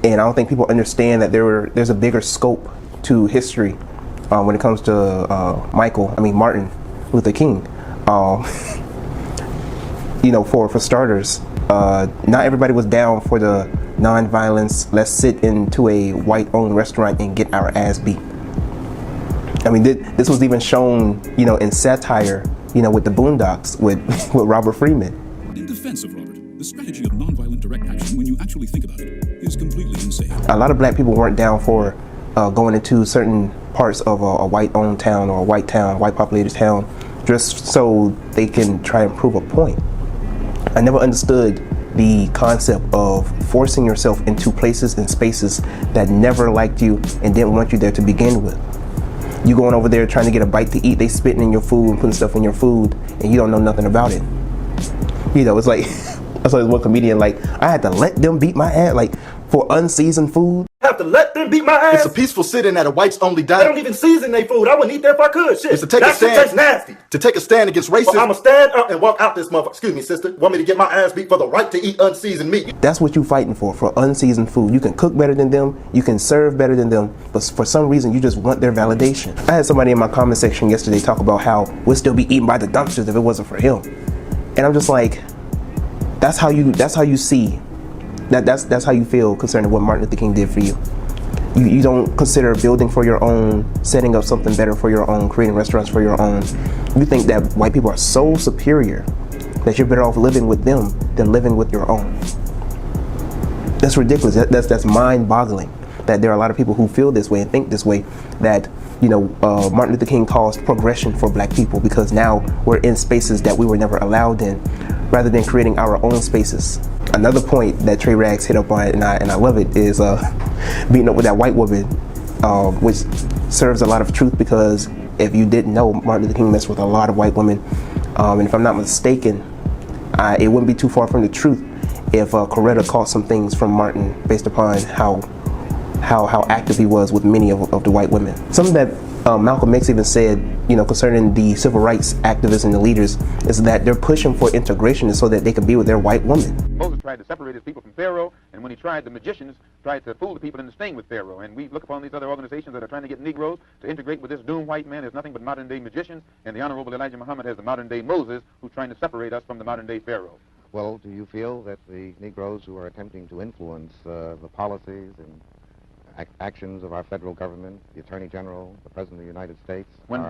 And I don't think people understand that there's a bigger scope to history when it comes to Martin Luther King. For starters, not everybody was down for the non-violence. Let's sit into a white-owned restaurant and get our ass beat. I mean, this was even shown, in satire, with the Boondocks, with Robert Freeman. In defense of Robert, the strategy of nonviolent direct action, when you actually think about it, is completely insane. A lot of black people weren't down for going into certain parts of a white-owned town or a white-populated town, just so they can try and prove a point. I never understood the concept of forcing yourself into places and spaces that never liked you and didn't want you there to begin with. You going over there trying to get a bite to eat, they spitting in your food and putting stuff in your food, and you don't know nothing about it. It's like, I saw this one comedian, like, I had to let them beat my ass, like, for unseasoned food. I have to let them beat my ass. It's a peaceful sit-in at a whites-only They diner. don't even season their food. I wouldn't eat that if I could. Shit. It's to take that a stand. Shit tastes nasty. To take a stand against racism. Well, I'ma stand up and walk out this motherfucker. Excuse me, sister. Want me to get my ass beat for the right to eat unseasoned meat? That's what you fighting for unseasoned food. You can cook better than them, you can serve better than them, but for some reason you just want their validation. I had somebody in my comment section yesterday talk about how we'd still be eaten by the dumpsters if it wasn't for him. And I'm just like, that's how you see. That's how you feel concerning what Martin Luther King did for you. You don't consider building for your own, setting up something better for your own, creating restaurants for your own. You think that white people are so superior that you're better off living with them than living with your own. That's ridiculous. That's mind-boggling. That there are a lot of people who feel this way and think this way. That Martin Luther King caused progression for black people because now we're in spaces that we were never allowed in, rather than creating our own spaces. Another point that Trarags hit up on, and I love it, is beating up with that white woman, which serves a lot of truth, because if you didn't know, Martin Luther King messed with a lot of white women, and if I'm not mistaken, it wouldn't be too far from the truth if Coretta caught some things from Martin based upon how active he was with many of the white women. Something that Malcolm X even said, concerning the civil rights activists and the leaders, is that they're pushing for integration so that they can be with their white women. Moses tried to separate his people from Pharaoh, and when he tried, the magicians tried to fool the people into staying with Pharaoh. And we look upon these other organizations that are trying to get Negroes to integrate with this doomed white man as nothing but modern-day magicians, and the Honorable Elijah Muhammad as the modern-day Moses, who's trying to separate us from the modern-day Pharaoh. Well, do you feel that the Negroes who are attempting to influence the policies and actions of our federal government, the Attorney General, the President of the United States, when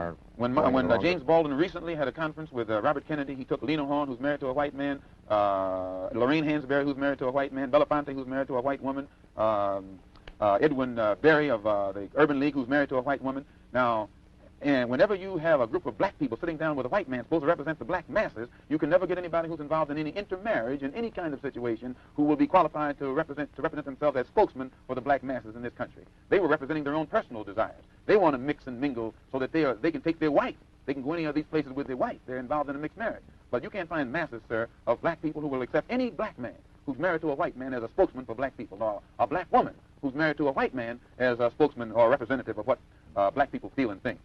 James Baldwin recently had a conference with Robert Kennedy, he took Lena Horne, who's married to a white man, Lorraine Hansberry, who's married to a white man, Belafonte, who's married to a white woman, Edwin Berry of the Urban League, who's married to a white woman. Now, and whenever you have a group of black people sitting down with a white man supposed to represent the black masses, you can never get anybody who's involved in any intermarriage in any kind of situation who will be qualified to represent themselves as spokesmen for the black masses in this country. They were representing their own personal desires. They want to mix and mingle so that they can take their wife. They can go any of these places with their wife. They're involved in a mixed marriage. But you can't find masses, sir, of black people who will accept any black man who's married to a white man as a spokesman for black people, or a black woman who's married to a white man as a spokesman or representative of what black people feel and think.